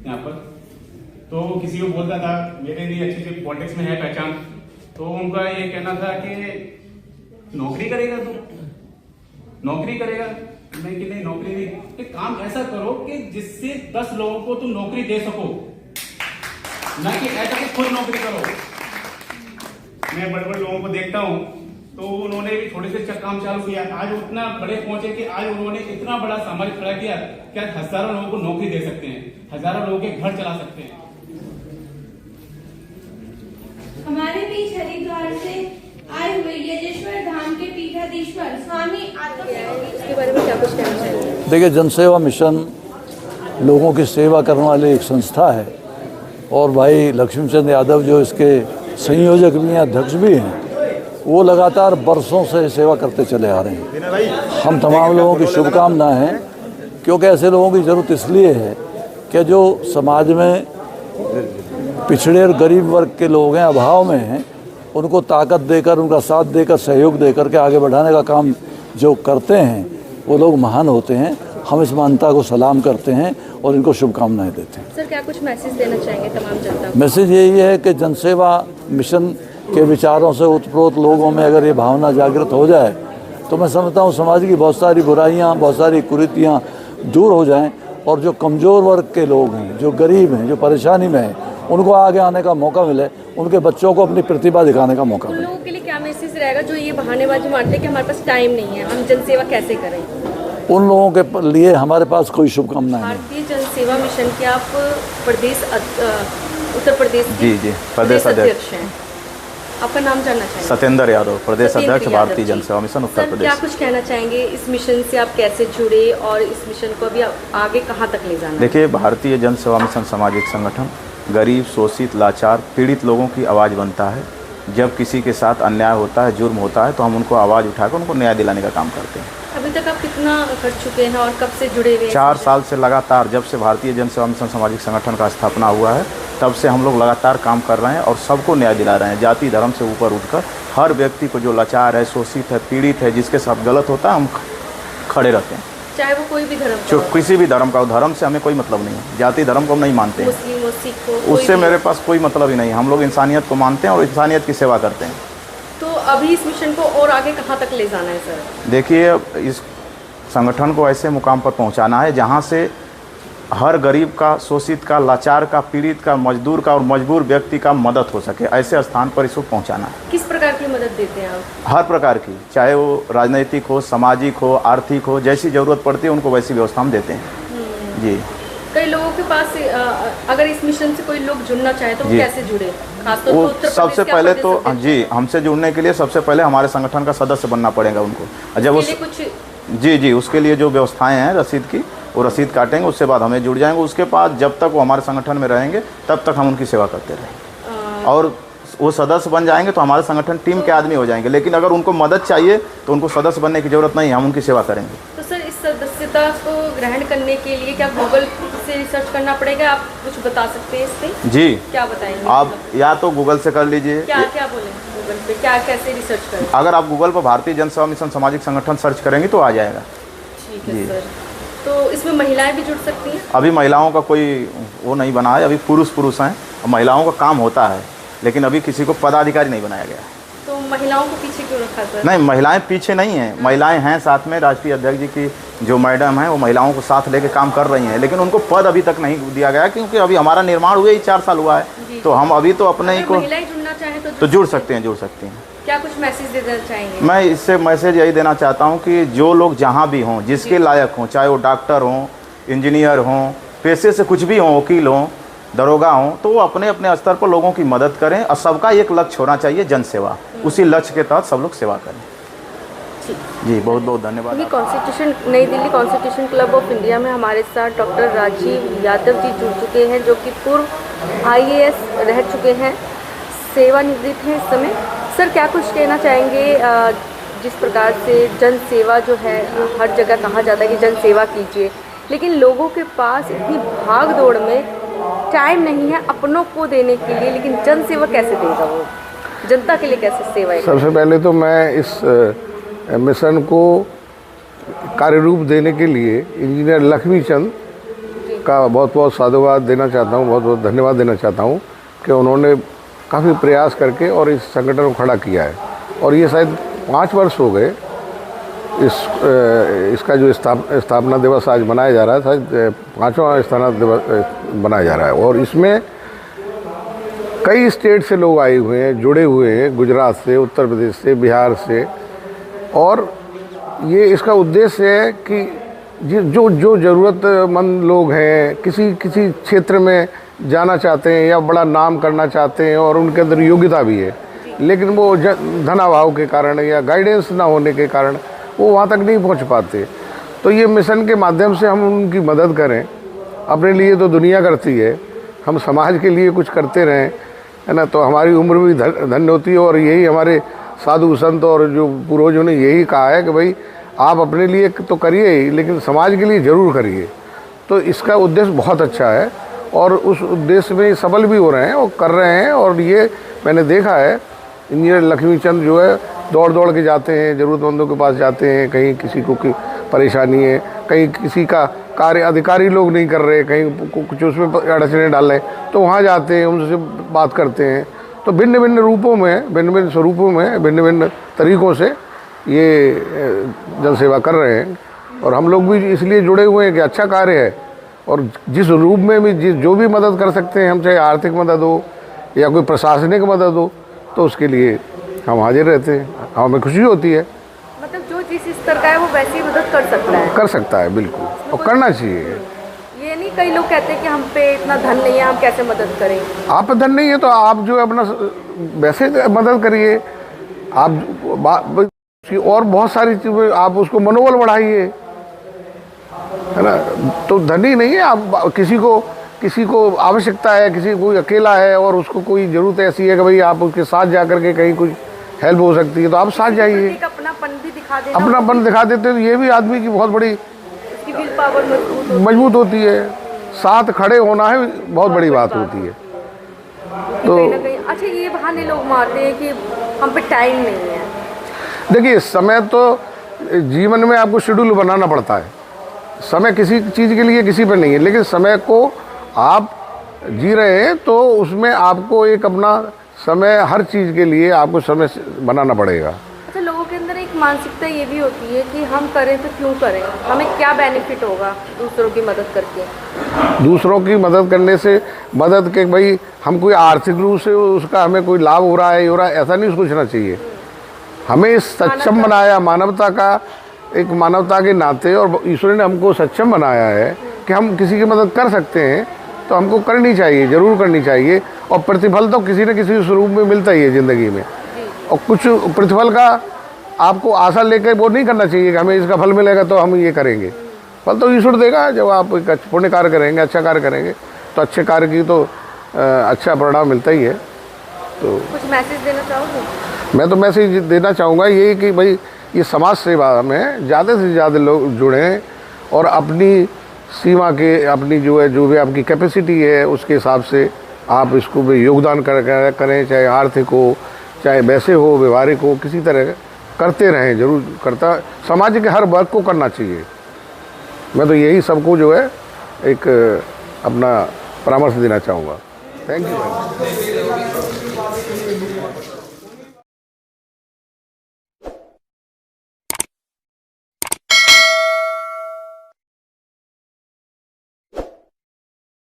यहाँ पर। तो किसी को बोलता था मेरे लिए अच्छी सी पॉलिटिक्स में है पहचान, तो उनका ये कहना था कि नौकरी करेगा तू, नौकरी करेगा। नहीं कि नहीं, नौकरी नहीं, एक काम ऐसा करो कि जिससे 10 लोगों को तुम नौकरी दे सको, ना कि ऐसा कि खुद नौकरी करो। मैं बड़े बड़े लोगों को देखता हूँ तो उन्होंने भी थोड़े से काम चालू किया, आज उतना बड़े पहुंचे कि आज उन्होंने इतना बड़ा साम्राज्य खड़ा किया कि आज हजारों लोगों को नौकरी दे सकते हैं, हजारों लोगों के घर चला सकते हैं। हमारे बीच हरिद्वार से आए हुए यजेश्वर धाम के पीठाधीश्वर स्वामी आत्मदेव के बारे में क्या कुछ कहना चाहिए? देखिए, जनसेवा मिशन लोगों की सेवा करने वाली एक संस्था है और भाई लक्ष्मीचंद यादव जो इसके संयोजक भी हैं, अध्यक्ष भी हैं, वो लगातार बरसों से सेवा करते चले आ रहे हैं। हम तमाम लोगों की शुभकामनाएं हैं, क्योंकि ऐसे लोगों की ज़रूरत इसलिए है कि जो समाज में पिछड़े और गरीब वर्ग के लोग हैं, अभाव में हैं, उनको ताकत देकर, उनका साथ देकर, सहयोग देकर के आगे बढ़ाने का काम जो करते हैं वो लोग महान होते हैं। हम इस मानता को सलाम करते हैं और इनको शुभकामनाएं देते हैं। सर, क्या कुछ मैसेज देना चाहेंगे तमाम जनता को? मैसेज यही है कि जनसेवा मिशन के विचारों से उत्प्रोत लोगों में अगर ये भावना जागृत हो जाए तो मैं समझता हूँ समाज की बहुत सारी बुराइयाँ, बहुत सारी कुरीतियाँ दूर हो जाएं और जो कमज़ोर वर्ग के लोग हैं, जो गरीब हैं, जो परेशानी में हैं, उनको आगे आने का मौका मिले, उनके बच्चों को अपनी प्रतिभा दिखाने का मौका उन मिले। लोगों के लिए क्या मैसेज रहेगा जो ये बहानेबाजी मारते हैं कि हमारे पास टाइम नहीं है, हम जनसेवा कैसे करें? उन लोगों के लिए हमारे पास कोई शुभकामनाएं नहीं। भारतीय जनसेवा मिशन के आप उत्तर प्रदेश जी प्रदेश अध्यक्ष हैं। आपका नाम जानना चाहेंगे? सत्येंद्र यादव, प्रदेश अध्यक्ष, यादव भारतीय जी। जनसेवा मिशन उत्तर सर, प्रदेश। क्या कुछ कहना चाहेंगे इस मिशन से आप कैसे जुड़े और इस मिशन को अभी आगे कहाँ तक ले जाना? देखिए, भारतीय जनसेवा मिशन सामाजिक संगठन गरीब, शोषित, लाचार, पीड़ित लोगों की आवाज़ बनता है। जब किसी के साथ अन्याय होता है, जुर्म होता है, तो हम उनको आवाज़ उठाकर उनको न्याय दिलाने का काम करते हैं। अभी तक आप कितना कर चुके हैं और कब से जुड़े हुए हैं? 4 साल से लगातार, जब से भारतीय जनसेवा मिशन सामाजिक संगठन का स्थापना हुआ है, तब से हम लोग लगातार काम कर रहे हैं और सबको न्याय दिला रहे हैं। जाति धर्म से ऊपर उठकर हर व्यक्ति को जो लाचार है, शोषित है, पीड़ित है, जिसके साथ गलत होता है, हम खड़े रहते हैं। चाहे वो कोई भी धर्म का जो हो। किसी भी धर्म का हो, धर्म से हमें कोई मतलब नहीं है, जाति धर्म को हम नहीं मानते हैं, मुस्लिम हो, सिख हो, उससे मेरे पास कोई मतलब ही नहीं है। हम लोग इंसानियत को मानते हैं और इंसानियत की सेवा करते हैं। तो अभी इस मिशन को और आगे कहाँ तक ले जाना है सर? देखिए, इस संगठन को ऐसे मुकाम पर पहुंचाना है जहां से हर गरीब का, शोषित का, लाचार का, पीड़ित का, मजदूर का और मजबूर व्यक्ति का मदद हो सके, ऐसे स्थान पर इसको पहुंचाना है। किस प्रकार की मदद देते हैं आप? हर प्रकार की, चाहे वो राजनीतिक हो, सामाजिक हो, आर्थिक हो, जैसी ज़रूरत पड़ती है उनको वैसी व्यवस्था हम देते हैं। जी। कई लोगों के पास अगर इस मिशन से कोई लोग जुड़ना चाहे तो वो कैसे जुड़े? खासतौर वो पर उत्तर सबसे प्रदेश के पहले आप तो प्रदेश जी, हमसे जुड़ने के लिए सबसे पहले हमारे संगठन का सदस्य बनना पड़ेगा उनको। जब उस कुछ जी, उसके लिए जो व्यवस्थाएं हैं रसीद की, वो रसीद काटेंगे, उसके बाद हमें जुड़ जाएंगे। उसके बाद जब तक वो हमारे संगठन में रहेंगे तब तक हम उनकी सेवा करते रहेंगे और वो सदस्य बन जाएंगे तो हमारे संगठन टीम के आदमी हो जाएंगे। लेकिन अगर उनको मदद चाहिए तो उनको सदस्य बनने की ज़रूरत नहीं है, हम उनकी सेवा करेंगे। तो सर, इस सदस्यता को ग्रहण करने के लिए क्या गूगल से रिसर्च करना पड़ेगा? आप कुछ बता सकते हैं इस पे? जी, क्या बताएंगे? आप या तो गूगल से कर लीजिए। क्या बोलें गूगल पे, क्या कैसे रिसर्च करें? अगर आप गूगल पर भारतीय जनसेवा मिशन सामाजिक संगठन सर्च करेंगे तो आ जाएगा। ठीक है सर। तो इसमें महिलाएं भी जुड़ सकती हैं? अभी महिलाओं का कोई वो नहीं बना है, अभी पुरुष हैं। महिलाओं का काम होता है, लेकिन अभी किसी को पदाधिकारी नहीं बनाया गया है। तो महिलाओं को पीछे क्यों रखा सर? नहीं, महिलाएं पीछे नहीं हैं, महिलाएं हैं साथ में। राष्ट्रीय अध्यक्ष जी की जो मैडम हैं वो महिलाओं को साथ लेके काम कर रही हैं, लेकिन उनको पद अभी तक नहीं दिया गया, क्योंकि अभी हमारा निर्माण हुए ही 4 साल हुआ है। तो हम अभी तो अपने ही को महिलाएं जुड़ना चाहें तो जुड़ सकते हैं। क्या कुछ मैसेज देना चाहेंगे? मैं इससे मैसेज यही देना चाहता हूँ कि जो लोग जहाँ भी हों, जिसके लायक हों, चाहे वो डॉक्टर हों, इंजीनियर हों, पेशे से कुछ भी हों, वकील हों, दरोगा हों, तो वो अपने अपने स्तर पर लोगों की मदद करें और सबका एक लक्ष्य होना चाहिए, जनसेवा। उसी लक्ष्य के तहत सब लोग सेवा करें। जी, बहुत बहुत धन्यवाद। नई Delhi constitution club of India में हमारे साथ डॉक्टर राजीव यादव जी जुड़ चुके हैं, जो कि पूर्व IAS रह चुके हैं, सेवानिवृत्त हैं इस समय। सर, क्या कुछ कहना चाहेंगे? जिस प्रकार से जन सेवा जो है, हर जगह कहा जाता है कि जन सेवा कीजिए, लेकिन लोगों के पास इतनी भाग दौड़ में टाइम नहीं है अपनों को देने के लिए, लेकिन जन सेवा कैसे देगा वो? जनता के लिए कैसे सेवा? सबसे पहले तो मैं इस मिशन को कार्य रूप देने के लिए इंजीनियर लक्ष्मीचंद का बहुत बहुत साधुवाद देना चाहता हूँ, बहुत बहुत धन्यवाद देना चाहता हूँ कि उन्होंने काफ़ी प्रयास करके और इस संगठन को खड़ा किया है। और ये शायद 5 वर्ष हो गए इसका जो स्थापना दिवस आज मनाया जा रहा है, शायद 5वां स्थापना दिवस मनाया जा रहा है। और इसमें कई स्टेट से लोग आए हुए हैं, जुड़े हुए हैं, गुजरात से, उत्तर प्रदेश से, बिहार से। और ये इसका उद्देश्य है कि जो जो ज़रूरतमंद लोग हैं, किसी क्षेत्र में जाना चाहते हैं या बड़ा नाम करना चाहते हैं और उनके अंदर योग्यता भी है, लेकिन वो धनाभाव के कारण या गाइडेंस ना होने के कारण वो वहाँ तक नहीं पहुँच पाते। तो ये मिशन के माध्यम से हम उनकी मदद करें। अपने लिए तो दुनिया करती है, हम समाज के लिए कुछ करते रहें, है ना, तो हमारी उम्र भी धन्य होती है। और यही हमारे साधु संत और जो पूर्वजों ने यही कहा है कि भाई आप अपने लिए तो करिए ही, लेकिन समाज के लिए ज़रूर करिए। तो इसका उद्देश्य बहुत अच्छा है और उस उद्देश्य में सफल भी हो रहे हैं और कर रहे हैं। और ये मैंने देखा है, इंजीनियर लक्ष्मीचंद जो है दौड़ दौड़ के जाते हैं, ज़रूरतमंदों के पास जाते हैं, कहीं किसी को कोई परेशानी है, कहीं किसी का कार्य अधिकारी लोग नहीं कर रहे, कहीं कुछ उसमें अड़चने डाल रहे, तो वहाँ जाते हैं, उनसे बात करते हैं। तो भिन्न भिन्न रूपों में, भिन्न भिन्न स्वरूपों में, भिन्न भिन्न तरीक़ों से ये जनसेवा कर रहे हैं। और हम लोग भी इसलिए जुड़े हुए हैं कि अच्छा कार्य है और जिस रूप में भी जो भी मदद कर सकते हैं हम, चाहे आर्थिक मदद हो या कोई प्रशासनिक मदद हो, तो उसके लिए हम हाजिर रहते हैं। हमें खुशी होती है। मतलब जो जिस स्तर का है वो वैसी मदद कर सकता है, कर सकता है, बिल्कुल, और करना चाहिए। ये नहीं, कई लोग कहते हैं कि हम पे इतना धन नहीं है, हम कैसे मदद करें। आप पे धन नहीं है तो आप जो अपना वैसे मदद करिए। आप और बहुत सारी चीज़ें, आप उसको मनोबल बढ़ाइए, है ना। तो धन ही नहीं है, आप किसी को आवश्यकता है, किसी कोई अकेला है और उसको कोई ज़रूरत ऐसी है कि भाई आप उसके साथ जा कर के कहीं कुछ हेल्प हो सकती है, तो आप साथ जाइए। अपनापन भी दिखा देना, अपनापन दिखा देते हैं तो ये भी आदमी की बहुत बड़ी विल पावर मजबूत होती है। साथ खड़े होना है बहुत बड़ी बात होती है। तो अच्छा, ये बहाने लोग मारते हैं कि हम पे टाइम नहीं है। देखिए, समय तो जीवन में आपको शेड्यूल बनाना पड़ता है। समय किसी चीज़ के लिए किसी पर नहीं है, लेकिन समय को आप जी रहे हैं तो उसमें आपको एक अपना समय, हर चीज़ के लिए आपको समय बनाना पड़ेगा। अच्छा, लोगों के अंदर एक मानसिकता ये भी होती है कि हम करें तो क्यों करें, हमें क्या बेनिफिट होगा दूसरों की मदद करके। दूसरों की मदद करने से, मदद के भाई हम कोई आर्थिक रूप से उसका हमें कोई लाभ हो रहा है, ऐसा नहीं सोचना चाहिए। हमें सक्षम बनाया, मानवता का एक मानवता के नाते, और ईश्वर ने हमको सक्षम बनाया है कि हम किसी की मदद कर सकते हैं, तो हमको करनी चाहिए, ज़रूर करनी चाहिए। और प्रतिफल तो किसी न किसी स्वरूप में मिलता ही है ज़िंदगी में। और कुछ प्रतिफल का आपको आशा लेकर वो नहीं करना चाहिए कि हमें इसका फल मिलेगा तो हम ये करेंगे। फल तो ईश्वर देगा। जब आप एक पुण्य कार्य करेंगे, अच्छा कार्य करेंगे, तो अच्छे कार्य की तो अच्छा परिणाम मिलता ही है। तो कुछ मैसेज देना चाहोगे? मैं तो मैसेज देना चाहूँगा यही कि भाई ये समाज सेवा में ज़्यादा से ज़्यादा लोग जुड़ें और अपनी सीमा के, अपनी जो भी आपकी कैपेसिटी है उसके हिसाब से आप इसको भी योगदान करें, चाहे आर्थिक हो, चाहे वैसे हो, व्यवहारिक हो, किसी तरह करते रहें। जरूर करता, समाज के हर वर्ग को करना चाहिए। मैं तो यही सबको जो है एक अपना परामर्श देना चाहूँगा। Thank you.